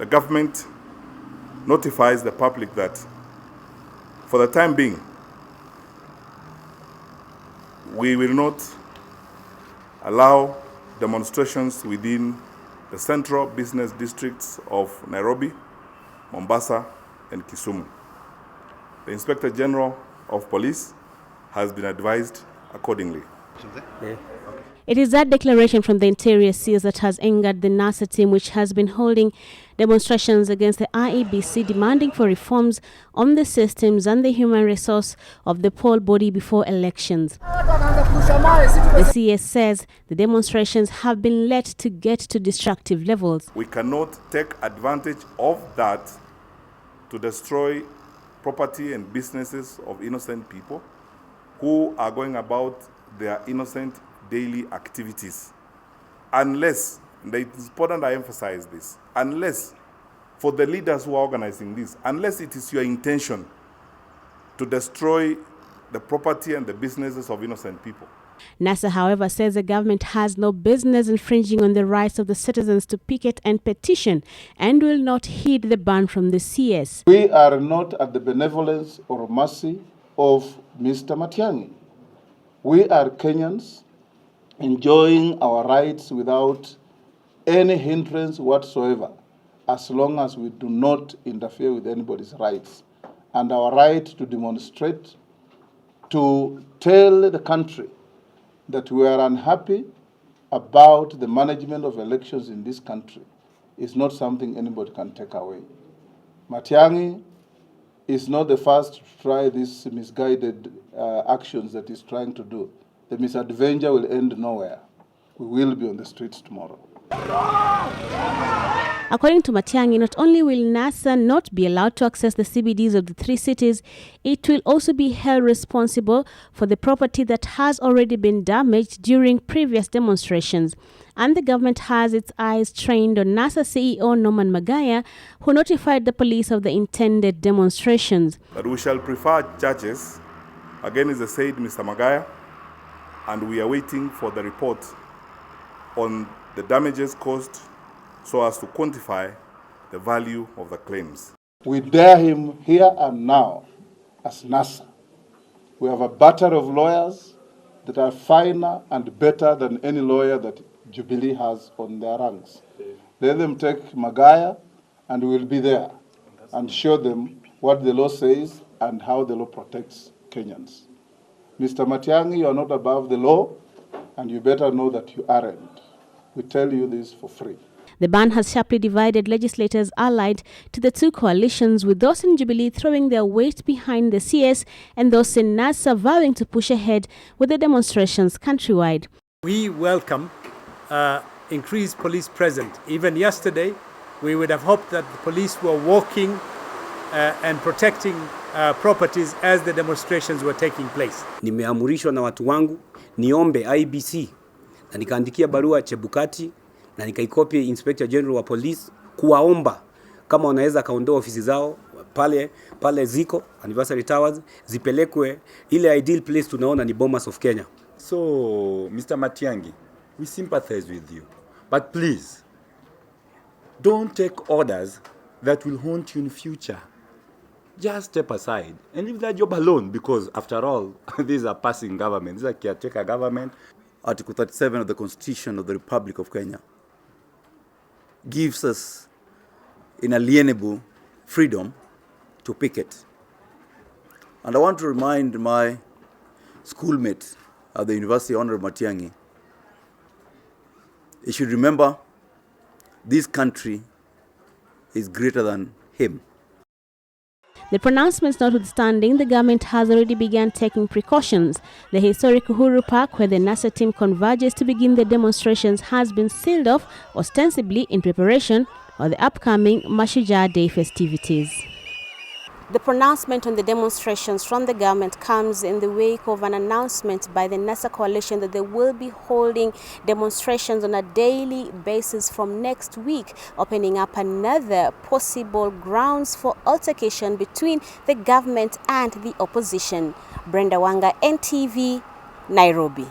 the government notifies the public that for the time being, we will not allow demonstrations within the central business districts of Nairobi, Mombasa and Kisumu. The Inspector General of Police has been advised accordingly. It is that declaration from the Interior CS that has angered the NASA team, which has been holding demonstrations against the IEBC, demanding for reforms on the systems and the human resource of the poll body before elections. The CS says the demonstrations have been led to get to destructive levels. We cannot take advantage of that to destroy property and businesses of innocent people who are going about their innocent daily activities. Unless, and it is important I emphasize this, unless for the leaders who are organizing this, unless it is your intention to destroy the property and the businesses of innocent people. NASA, however, says the government has no business infringing on the rights of the citizens to picket and petition and will not heed the ban from the CS. We are not at the benevolence or mercy of Mr. Matiang'i. We are Kenyans enjoying our rights without any hindrance whatsoever, as long as we do not interfere with anybody's rights. And our right to demonstrate, to tell the country that we are unhappy about the management of elections in this country is not something anybody can take away. Matiang'i is not the first to try these misguided actions that he's trying to do. The misadventure will end nowhere. We will be on the streets tomorrow. According to Matiang'i, not only will NASA not be allowed to access the CBDs of the three cities, it will also be held responsible for the property that has already been damaged during previous demonstrations. And the government has its eyes trained on NASA CEO Norman Magaya, who notified the police of the intended demonstrations. But we shall prefer judges, again as I said, Mr. Magaya, and we are waiting for the report on the damages caused so as to quantify the value of the claims. We dare him here and now as NASA. We have a battery of lawyers that are finer and better than any lawyer that Jubilee has on their ranks. Let them take Magaya and we will be there and show them what the law says and how the law protects Kenyans. Mr. Matiang'i, you are not above the law and you better know that you aren't. We tell you this for free. The ban has sharply divided legislators allied to the two coalitions, with those in Jubilee throwing their weight behind the CS and those in NASA vowing to push ahead with the demonstrations countrywide. We welcome increased police presence. Even yesterday, we would have hoped that the police were walking and protecting properties as the demonstrations were taking place. Nimeamrishwa na watu wangu niombe IEBC na nikaandikia barua Chebukati na nikaikopia Inspector General wa Police kuwaomba kama wanaweza kaondoa ofisi zao pale ziko Anniversary Towers, zipelekwe ile ideal place tunaona ni Bomas of Kenya. So Mr. Matiang'i, we sympathize with you, but please don't take orders that will haunt you in future. Just step aside and leave that job alone, because after all, these are passing government. These are caretaker government. Article 37 of the Constitution of the Republic of Kenya gives us inalienable freedom to picket. And I want to remind my schoolmate at the University, Honorable Matiang'i, he should remember this country is greater than him. The pronouncements notwithstanding, the government has already begun taking precautions. The historic Uhuru Park, where the NASA team converges to begin the demonstrations, has been sealed off, ostensibly in preparation for the upcoming Mashujaa Day festivities. The pronouncement on the demonstrations from the government comes in the wake of an announcement by the NASA coalition that they will be holding demonstrations on a daily basis from next week, opening up another possible grounds for altercation between the government and the opposition. Brenda Wanga, NTV, Nairobi.